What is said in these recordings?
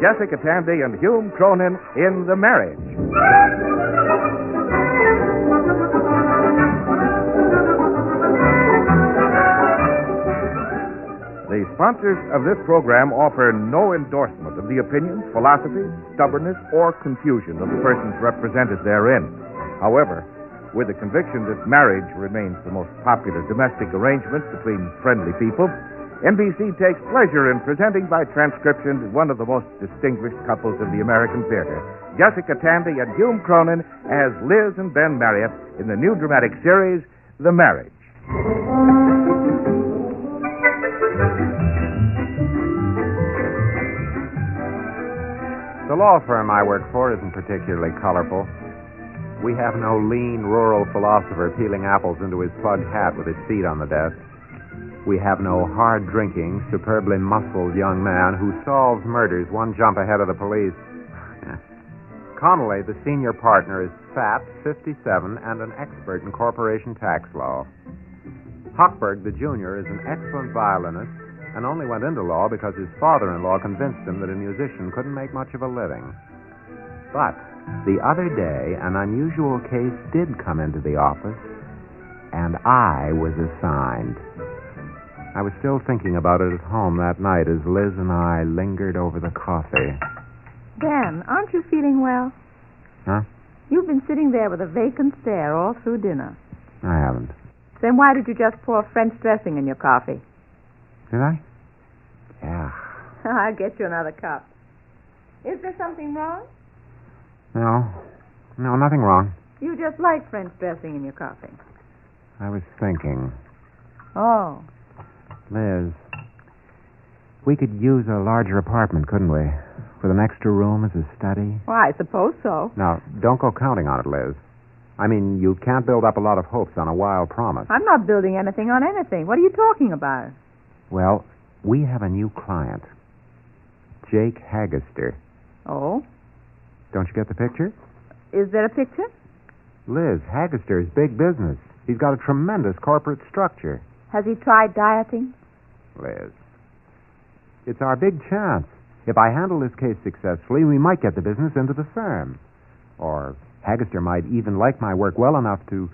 Jessica Tandy and Hume Cronin in The Marriage. The sponsors of this program offer no endorsement of the opinions, philosophies, stubbornness, or confusion of the persons represented therein. However, with the conviction that marriage remains the most popular domestic arrangement between friendly people, NBC takes pleasure in presenting by transcription one of the most distinguished couples in the American theater, Jessica Tandy and Hume Cronin as Liz and Ben Marriott in the new dramatic series, The Marriage. The law firm I work for isn't particularly colorful. We have no lean, rural philosopher peeling apples into his plug hat with his feet on the desk. We have no hard-drinking, superbly muscled young man who solves murders one jump ahead of the police. Connolly, the senior partner, is fat, 57, and an expert in corporation tax law. Hochberg, the junior, is an excellent violinist and only went into law because his father-in-law convinced him that a musician couldn't make much of a living. But the other day, an unusual case did come into the office, and I was assigned. I was still thinking about it at home that night as Liz and I lingered over the coffee. Ben, aren't you feeling well? Huh? You've been sitting there with a vacant stare all through dinner. I haven't. Then why did you just pour French dressing in your coffee? Did I? Yeah. I'll get you another cup. Is there something wrong? No, nothing wrong. You just like French dressing in your coffee. I was thinking. Oh. Liz, we could use a larger apartment, couldn't we? With an extra room as a study? Well, I suppose so. Now, don't go counting on it, Liz. I mean, you can't build up a lot of hopes on a wild promise. I'm not building anything on anything. What are you talking about? Well, we have a new client. Jake Haggister. Oh? Don't you get the picture? Is there a picture? Liz, Haggister is big business. He's got a tremendous corporate structure. Has he tried dieting? Liz, it's our big chance. If I handle this case successfully, we might get the business into the firm. Or Haggister might even like my work well enough to...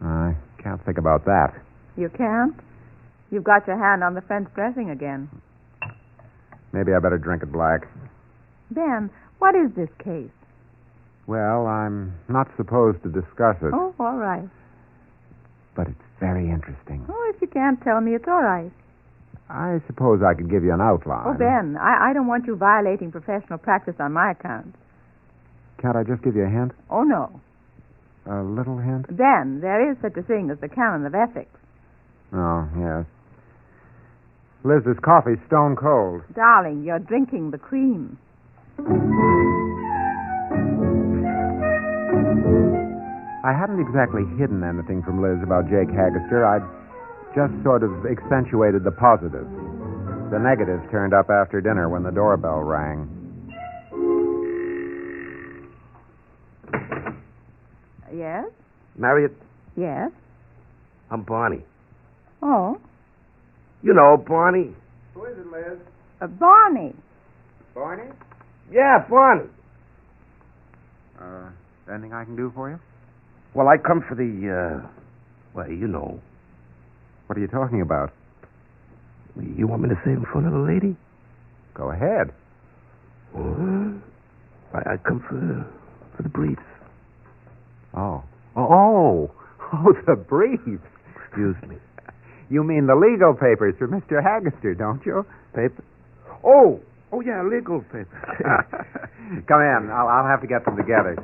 I can't think about that. You can't? You've got your hand on the French dressing again. Maybe I better drink it black. Ben, what is this case? Well, I'm not supposed to discuss it. Oh, all right. But it's very interesting. Oh, if you can't tell me, it's all right. I suppose I could give you an outline. Oh, Ben, I don't want you violating professional practice on my account. Can't I just give you a hint? Oh, no. A little hint? Ben, there is such a thing as the canon of ethics. Oh, yes. Liz, this coffee's stone cold. Darling, you're drinking the cream. I hadn't exactly hidden anything from Liz about Jake Haggister. I'd just sort of accentuated the positives. The negatives turned up after dinner when the doorbell rang. Yes? Marriott, Yes? I'm Barney. Oh? You know, Barney. Who is it, Liz? Barney. Barney? Yeah, Barney. Anything I can do for you? Well, I come for the, well, you know. What are you talking about? You want me to say in front of the lady? Go ahead. I come for the briefs. Oh, the briefs. Excuse me. You mean the legal papers for Mr. Haggister, don't you? Paper? Oh, yeah, legal papers. Come in. I'll have to get them together.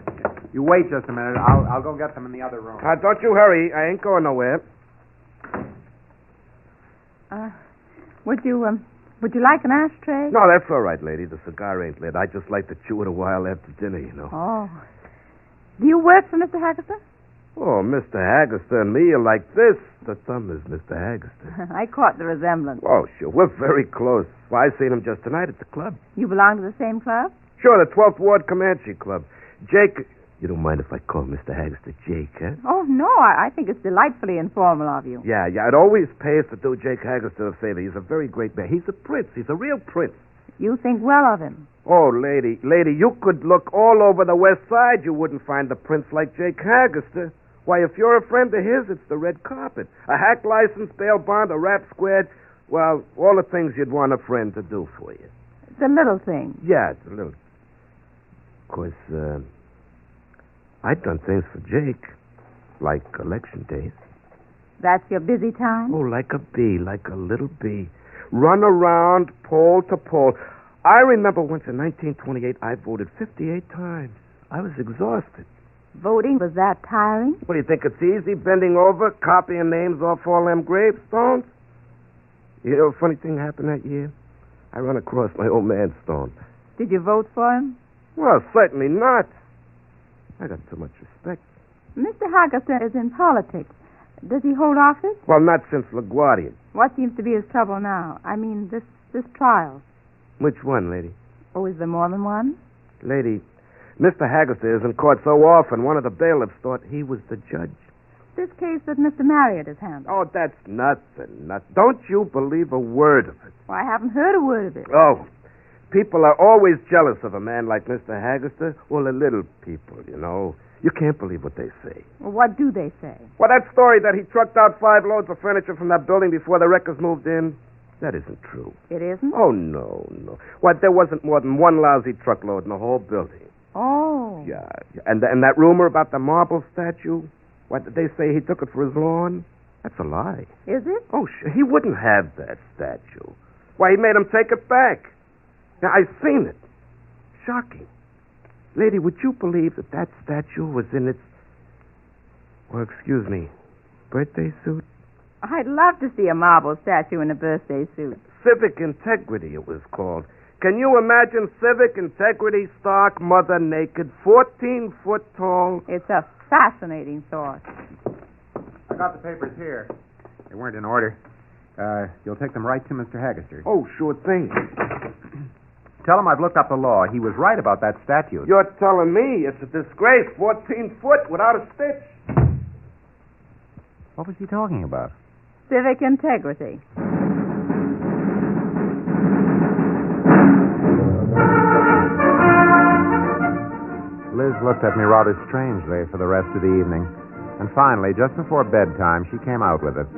You wait just a minute. I'll go get them in the other room. Don't you hurry. I ain't going nowhere. Would you like an ashtray? No, that's all right, lady. The cigar ain't lit. I just like to chew it a while after dinner, you know. Oh. Do you work for Mr. Haggister? Oh, Mr. Haggister and me are like this. The thumb is Mr. Haggister. I caught the resemblance. Oh, sure. We're very close. Why, I seen him just tonight at the club. You belong to the same club? Sure, the 12th Ward Comanche Club. Jake... You don't mind if I call Mr. Haggister Jake, huh? Oh, no. I think it's delightfully informal of you. Yeah. It always pays to do Jake Haggister a favor. He's a very great man. He's a prince. He's a real prince. You think well of him. Oh, lady, you could look all over the West Side. You wouldn't find a prince like Jake Haggerster. Why, if you're a friend of his, it's the red carpet. A hack license, bail bond, a rap squad. Well, all the things you'd want a friend to do for you. The little thing. Yeah, it's a little. Of course, I've done things for Jake, like election days. That's your busy time? Oh, like a bee, like a little bee. Run around pole to pole. I remember once in 1928, I voted 58 times. I was exhausted. Voting, was that tiring? What, do you think it's easy, bending over, copying names off all them gravestones? You know, a funny thing happened that year? I run across my old man's stone. Did you vote for him? Well, certainly not. I got too much respect. Mr. Haggerson is in politics. Does he hold office? Well, not since LaGuardia. What seems to be his trouble now? I mean, this trial. Which one, lady? Oh, is there more than one? Lady, Mr. Haggerson is in court so often, one of the bailiffs thought he was the judge. This case that Mr. Marriott has handled. Oh, that's nothing. Don't you believe a word of it. Well, I haven't heard a word of it. Oh, people are always jealous of a man like Mr. Haggerson. Well, the little people, you know. You can't believe what they say. Well, what do they say? Well, that story that he trucked out 5 loads of furniture from that building before the wreckers moved in, that isn't true. It isn't? Oh, no. What, there wasn't more than one lousy truckload in the whole building. Oh. Yeah. And that rumor about the marble statue, what, did they say he took it for his lawn? That's a lie. Is it? Oh, he wouldn't have that statue. Why, he made him take it back. Now, I've seen it. Shocking. Lady, would you believe that statue was in its, birthday suit? I'd love to see a marble statue in a birthday suit. Civic integrity, it was called. Can you imagine civic integrity, stark, mother naked, 14 foot tall? It's a fascinating thought. I got the papers here. They weren't in order. You'll take them right to Mr. Haggerster. Oh, sure thing. Tell him I've looked up the law. He was right about that statute. You're telling me it's a disgrace, 14 foot without a stitch. What was he talking about? Civic integrity. Liz looked at me rather strangely for the rest of the evening. And finally, just before bedtime, she came out with it.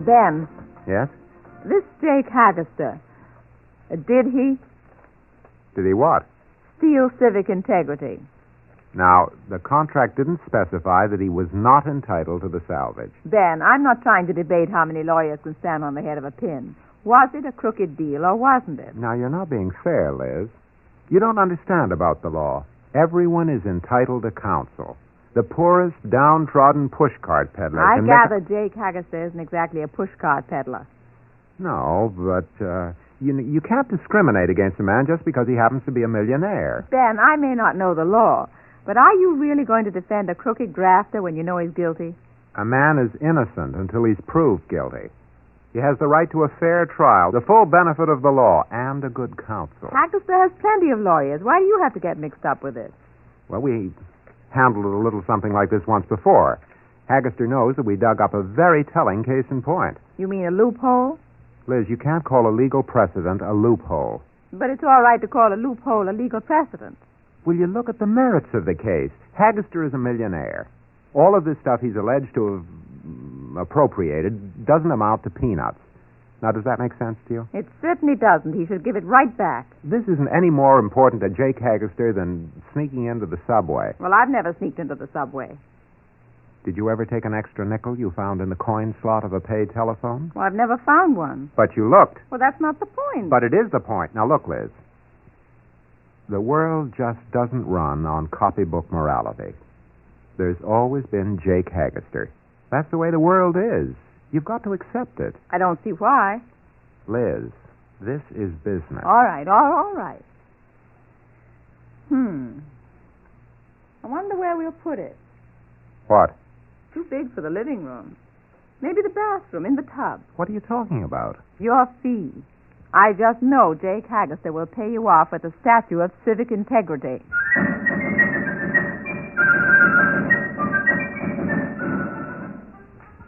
Ben. Yes? This Jake Haggerster, did he Did he what? steal civic integrity? Now, the contract didn't specify that he was not entitled to the salvage. Ben, I'm not trying to debate how many lawyers can stand on the head of a pin. Was it a crooked deal or wasn't it? Now, you're not being fair, Liz. You don't understand about the law. Everyone is entitled to counsel. The poorest, downtrodden pushcart peddler I can gather Jake Haggerster isn't exactly a pushcart peddler. No, but you can't discriminate against a man just because he happens to be a millionaire. Ben, I may not know the law, but are you really going to defend a crooked grafter when you know he's guilty? A man is innocent until he's proved guilty. He has the right to a fair trial, the full benefit of the law, and a good counsel. Haggerster has plenty of lawyers. Why do you have to get mixed up with it? Well, we handled a little something like this once before. Haggerster knows that we dug up a very telling case in point. You mean a loophole? Liz, you can't call a legal precedent a loophole. But it's all right to call a loophole a legal precedent. Will you look at the merits of the case? Haggerster is a millionaire. All of this stuff he's alleged to have appropriated doesn't amount to peanuts. Now, does that make sense to you? It certainly doesn't. He should give it right back. This isn't any more important to Jake Haggerster than sneaking into the subway. Well, I've never sneaked into the subway. Did you ever take an extra nickel you found in the coin slot of a paid telephone? Well, I've never found one. But you looked. Well, that's not the point. But it is the point. Now, look, Liz. The world just doesn't run on copybook morality. There's always been Jake Haggerster. That's the way the world is. You've got to accept it. I don't see why. Liz, this is business. All right, all right. I wonder where we'll put it. What? Too big for the living room. Maybe the bathroom, in the tub. What are you talking about? Your fee. I just know Jake Haggerster will pay you off with a statue of civic integrity.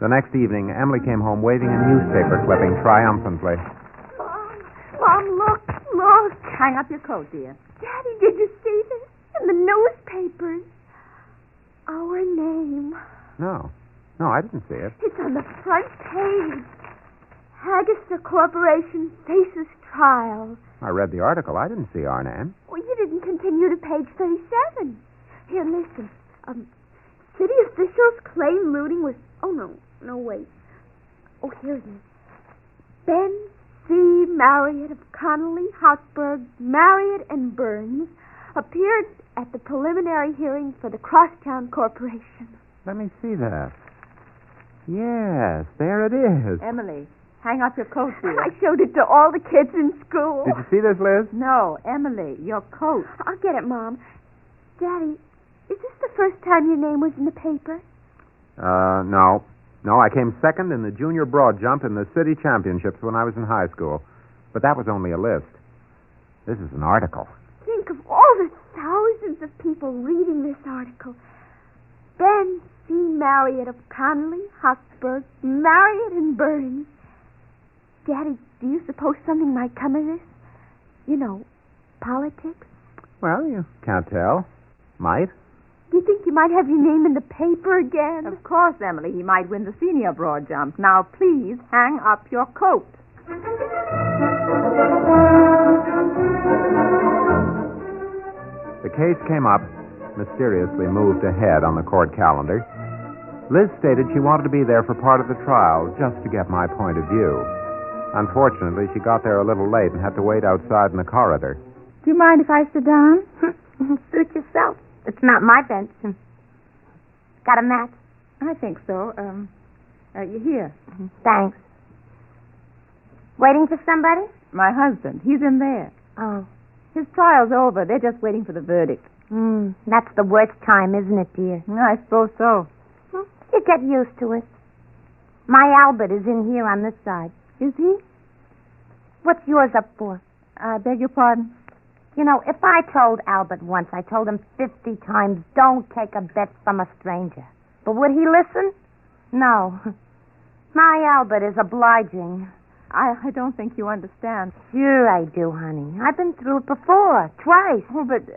The next evening, Emily came home waving a newspaper clipping triumphantly. Mom, look. hang up your coat, dear. Daddy, did you see this? In the newspapers. Our name. No, I didn't see it. It's on the front page. Haggister Corporation faces trial. I read the article. I didn't see our name. Well, you didn't continue to page 37. Here, listen. City officials claim looting was... Oh, no, wait. Oh, here it is. Ben C. Marriott of Connolly, Hochberg, Marriott, and Burns appeared at the preliminary hearing for the Crosstown Corporation. Let me see that. Yes, there it is. Emily, hang up your coat, dear. I showed it to all the kids in school. Did you see this, Liz? No, Emily, your coat. I'll get it, Mom. Daddy, is this the first time your name was in the paper? No. No, I came second in the junior broad jump in the city championships when I was in high school. But that was only a list. This is an article. Think of all the thousands of people reading this article. Ben C. Marriott of Connolly, Hochberg, Marriott, and Burns. Daddy, do you suppose something might come of this? You know, politics? Well, you can't tell. Might. Do you think you might have your name in the paper again? Of course, Emily, he might win the senior broad jump. Now, please hang up your coat. The case came up, mysteriously moved ahead on the court calendar. Liz stated she wanted to be there for part of the trial, just to get my point of view. Unfortunately, she got there a little late and had to wait outside in the corridor. Do you mind if I sit down? Suit yourself. It's not my bench. Got a match? I think so. You here? Thanks. Waiting for somebody? My husband. He's in there. Oh. His trial's over. They're just waiting for the verdict. That's the worst time, isn't it, dear? I suppose so. Well, you get used to it. My Albert is in here on this side. Is he? What's yours up for? I beg your pardon? You know, if I told Albert once, I told him 50 times, don't take a bet from a stranger. But would he listen? No. My Albert is obliging. I don't think you understand. Sure I do, honey. I've been through it before, twice. Oh, but...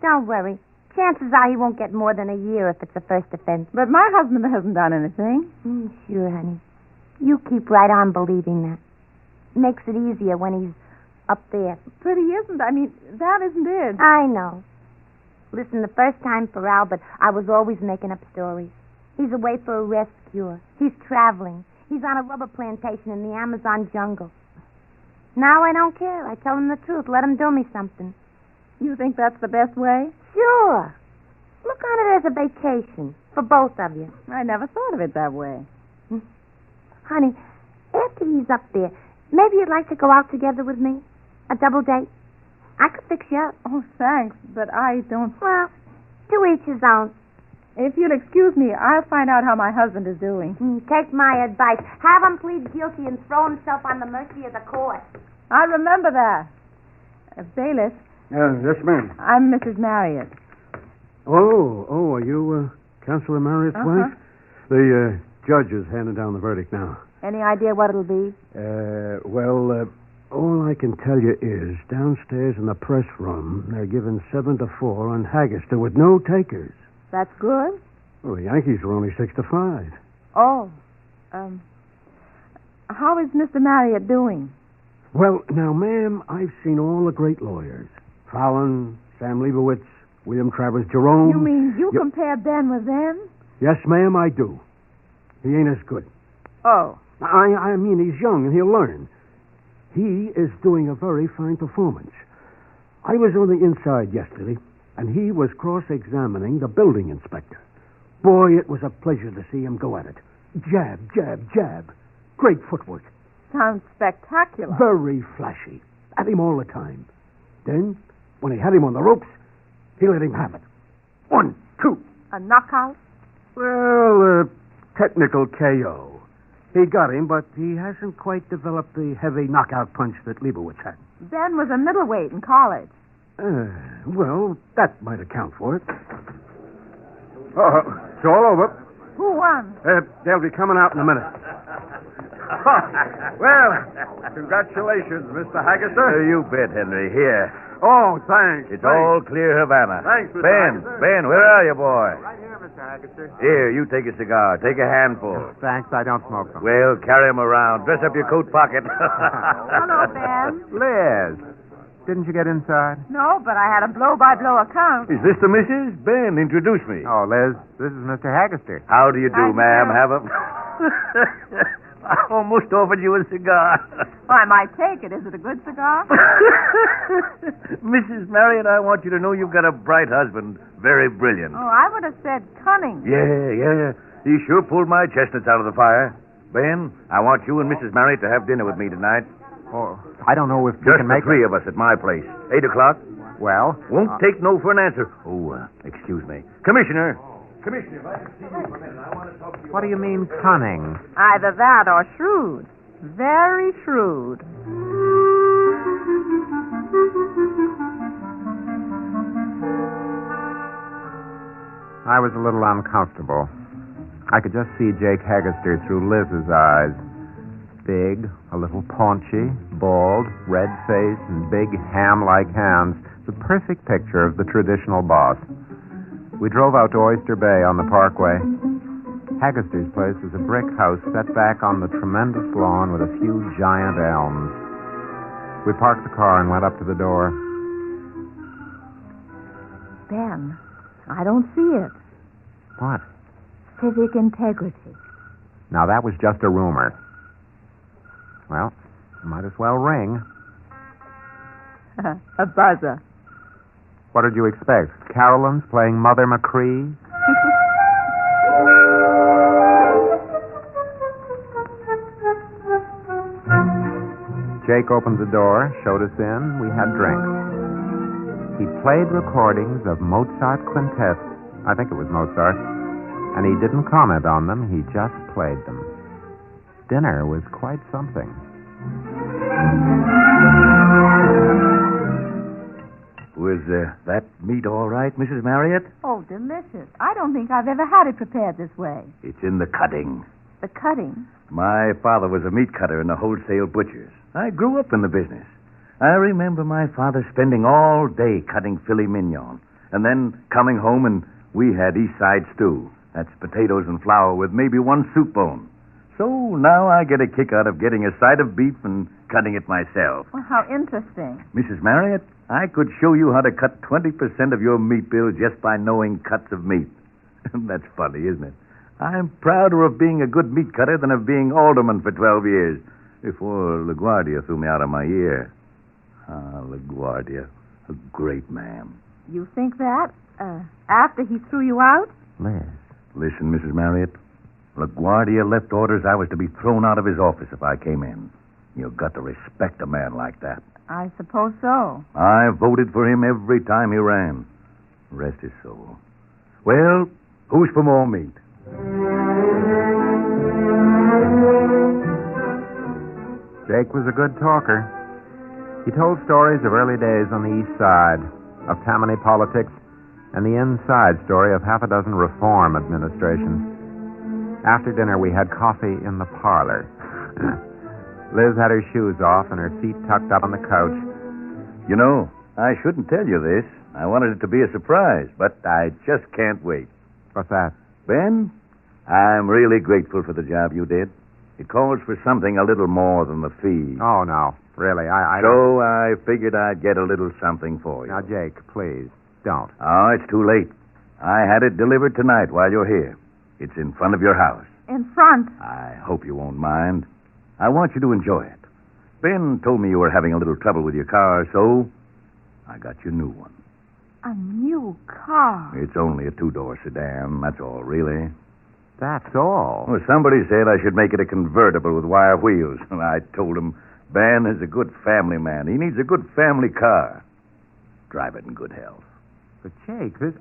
Don't worry. Chances are he won't get more than a year if it's a first offense. But my husband hasn't done anything. Sure, honey. You keep right on believing that. Makes it easier when he's up there. But he isn't. I mean, that isn't it. I know. Listen, the first time for Albert, I was always making up stories. He's away for a rest cure. He's traveling. He's on a rubber plantation in the Amazon jungle. Now I don't care. I tell him the truth. Let him do me something. You think that's the best way? Sure. Look on it as a vacation for both of you. I never thought of it that way. Honey, after he's up there, maybe you'd like to go out together with me? A double date? I could fix you up. Oh, thanks, but I don't... Well, to each his own. If you'll excuse me, I'll find out how my husband is doing. Take my advice. Have him plead guilty and throw himself on the mercy of the court. I'll remember that. Bailiff. Yes, ma'am. I'm Mrs. Marriott. Oh, are you Councilor Marriott's wife? The judge is handing down the verdict now. Any idea what it'll be? All I can tell you is downstairs in the press room, they're giving 7-4 on Haggister with no takers. That's good. Well, the Yankees are only 6-5. Oh. How is Mr. Marriott doing? Well, now, ma'am, I've seen all the great lawyers. Fallon, Sam Leibowitz, William Travers Jerome. You mean you compare Ben with them? Yes, ma'am, I do. He ain't as good. Oh. I mean, he's young and he'll learn. He is doing a very fine performance. I was on the inside yesterday, and he was cross-examining the building inspector. Boy, it was a pleasure to see him go at it. Jab, jab, jab. Great footwork. Sounds spectacular. Very flashy. At him all the time. Then, when he had him on the ropes, he let him have it. 1, 2. A knockout? Well, technical KO. He got him, but he hasn't quite developed the heavy knockout punch that Leibowitz had. Ben was a middleweight in college. Well, that might account for it. It's all over. Who won? They'll be coming out in a minute. Well, congratulations, Mr. Haggerster. You bet, Henry. Here. Oh, thanks. It's all clear Havana. Thanks, Mr. Ben, Haggerster. Ben, where are you, boy? Right here, Mr. Haggerster. Here, you take a cigar. Take a handful. Thanks, I don't smoke them. Well, carry 'em around. Dress up your coat pocket. Hello, Ben. Liz, didn't you get inside? No, but I had a blow-by-blow account. Is this the missus? Ben, introduce me. Oh, Liz, this is Mr. Haggerster. How do you do, How do you ma'am? do? Have a... I almost offered you a cigar. Well, I might take it. Is it a good cigar? Mrs. Marion, I want you to know you've got a bright husband. Very brilliant. Oh, I would have said cunning. Yeah. He sure pulled my chestnuts out of the fire. Ben, I want you and Mrs. Marriott to have dinner with me tonight. Oh, I don't know if we Just can the make three of us at my place. 8 o'clock. Well, Won't take no for an answer. Oh, excuse me. Commissioner. Commissioner, if I can see you for a minute, I want to talk to you. what do you mean cunning? Either that or shrewd. Very shrewd. I was a little uncomfortable. I could just see Jake Haggerster through Liz's eyes. Big, a little paunchy, bald, red face, and big ham-like hands. The perfect picture of the traditional boss. We drove out to Oyster Bay on the parkway. Haggerster's place was a brick house set back on the tremendous lawn with a few giant elms. We parked the car and went up to the door. Ben, I don't see it. What? Civic integrity. Now, that was just a rumor. Well, might as well ring. A buzzer. What did you expect? Carolyn's playing Mother McCree? Jake opened the door, showed us in. We had drinks. He played recordings of Mozart quintets. I think it was Mozart. And he didn't comment on them. He just played them. Dinner was quite something. Was that meat all right, Mrs. Marriott? Oh, delicious. I don't think I've ever had it prepared this way. It's in the cutting. The cutting. My father was a meat cutter in the wholesale butchers. I grew up in the business. I remember my father spending all day cutting filet mignon, and then coming home and we had East Side stew. That's potatoes and flour with maybe one soup bone. So now I get a kick out of getting a side of beef and cutting it myself. Well, how interesting. Mrs. Marriott, I could show you how to cut 20% of your meat bill just by knowing cuts of meat. That's funny, isn't it? I'm prouder of being a good meat cutter than of being alderman for 12 years, before LaGuardia threw me out of my ear. Ah, LaGuardia, a great man. You think that? After he threw you out? Liz. Listen, Mrs. Marriott, LaGuardia left orders I was to be thrown out of his office if I came in. You've got to respect a man like that. I suppose so. I voted for him every time he ran. Rest his soul. Well, who's for more meat? Jake was a good talker. He told stories of early days on the East Side, of Tammany politics, and the inside story of half a dozen reform administrations. After dinner, we had coffee in the parlor. Liz had her shoes off and her feet tucked up on the couch. You know, I shouldn't tell you this. I wanted it to be a surprise, but I just can't wait. What's that? Ben, I'm really grateful for the job you did. It calls for something a little more than the fee. Oh, no. Really, I So I figured I'd get a little something for you. Now, Jake, please, don't. Oh, it's too late. I had it delivered tonight while you're here. It's in front of your house. In front. I hope you won't mind. I want you to enjoy it. Ben told me you were having a little trouble with your car, so I got you a new one. A new car. It's only a 2-door sedan, that's all, really. That's all. Well, somebody said I should make it a convertible with wire wheels. And I told him, Ben is a good family man. He needs a good family car. Drive it in good health. But, Jake, this...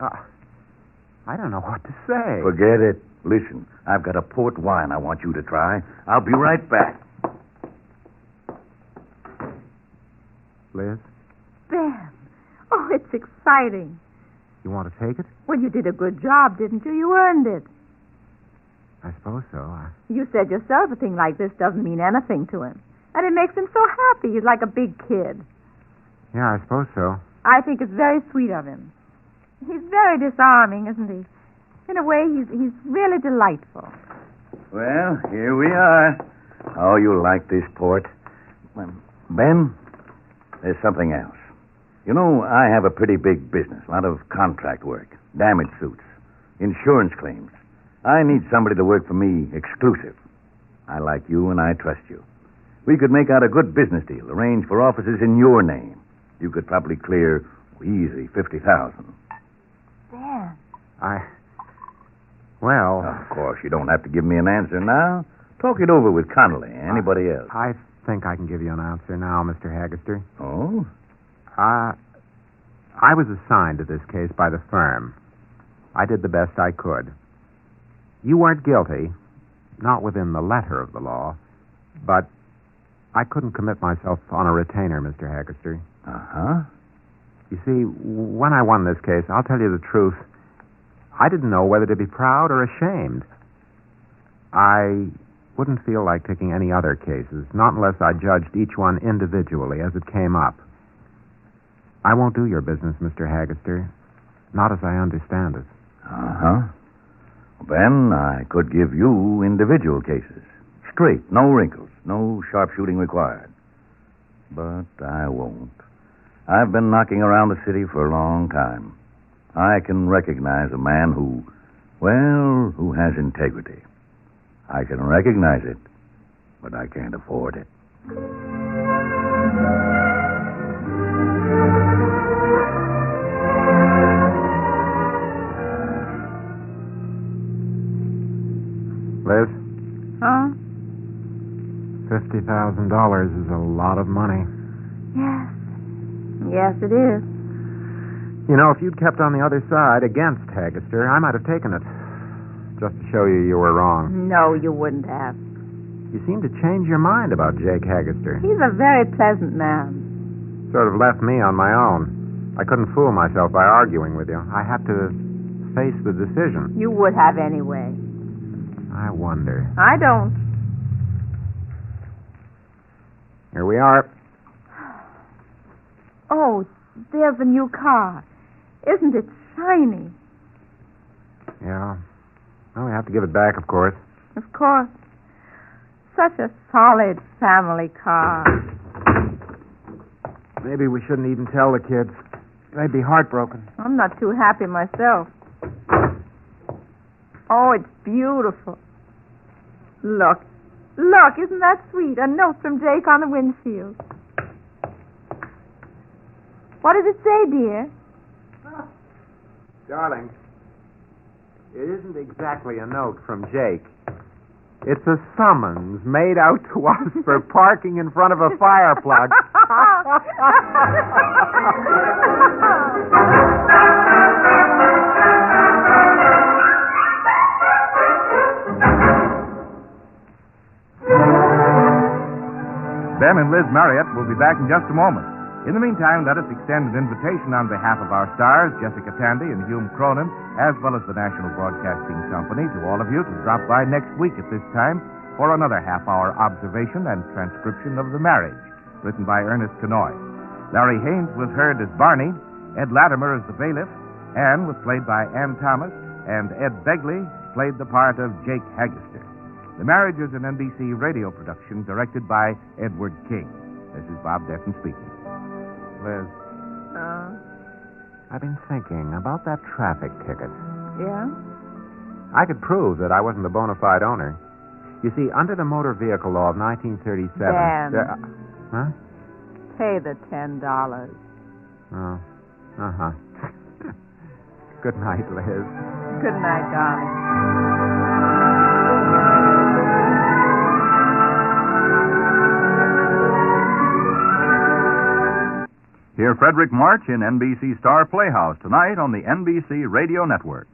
I don't know what to say. Forget it. Listen, I've got a port wine I want you to try. I'll be right back. Liz, Ben. Oh, it's exciting. you want to take it? Well, you did a good job, didn't you? You earned it. I suppose so. You said yourself a thing like this doesn't mean anything to him. And it makes him so happy. He's like a big kid. Yeah, I suppose so. I think it's very sweet of him. He's very disarming, isn't he? In a way, he's really delightful. Well, here we are. Oh, you like this port. Ben, there's something else. You know, I have a pretty big business, a lot of contract work, damage suits, insurance claims. I need somebody to work for me exclusive. I like you and I trust you. We could make out a good business deal, arrange for offices in your name. You could probably clear easy $50,000. Ben. Well... Of course, you don't have to give me an answer now. Talk it over with Connolly, anybody else. I think I can give you an answer now, Mr. Haggerster. Oh? I was assigned to this case by the firm. I did the best I could. You weren't guilty, not within the letter of the law, but I couldn't commit myself on a retainer, Mr. Haggerster. Uh-huh. You see, when I won this case, I'll tell you the truth, I didn't know whether to be proud or ashamed. I wouldn't feel like taking any other cases, not unless I judged each one individually as it came up. I won't do your business, Mr. Haggerster, not as I understand it. Uh-huh. Then I could give you individual cases. Straight, no wrinkles, no sharpshooting required. But I won't. I've been knocking around the city for a long time. I can recognize a man who has integrity. I can recognize it, but I can't afford it. Liz? Huh? $50,000 is a lot of money. Yes. Yes, it is. You know, if you'd kept on the other side against Haggerster, I might have taken it. Just to show you were wrong. No, you wouldn't have. You seem to change your mind about Jake Haggerster. He's a very pleasant man. Sort of left me on my own. I couldn't fool myself by arguing with you. I had to face the decision. You would have anyway. I wonder. I don't. Here we are. Oh, there's a new car. Isn't it shiny? Yeah. Well, we have to give it back, of course. Of course. Such a solid family car. Maybe we shouldn't even tell the kids. They'd be heartbroken. I'm not too happy myself. Oh, it's beautiful. Look. Look, isn't that sweet? A note from Jake on the windshield. What does it say, dear? Darling, it isn't exactly a note from Jake. It's a summons made out to us for parking in front of a fire plug. Ben and Liz Marriott will be back in just a moment. In the meantime, let us extend an invitation on behalf of our stars, Jessica Tandy and Hume Cronin, as well as the National Broadcasting Company, to all of you to drop by next week at this time for another half-hour observation and transcription of The Marriage, written by Ernest Kenoy. Larry Haynes was heard as Barney, Ed Latimer as the bailiff, Anne was played by Ann Thomas, and Ed Begley played the part of Jake Haggerster. The Marriage is an NBC radio production directed by Edward King. This is Bob Defton speaking. Liz, I've been thinking about that traffic ticket. Yeah? I could prove that I wasn't a bona fide owner. You see, under the Motor Vehicle Law of 1937... Dan. Huh? Pay the $10. Oh, uh-huh. Good night, Liz. Good night, darling. Hear Frederick March in NBC Star Playhouse tonight on the NBC Radio Network.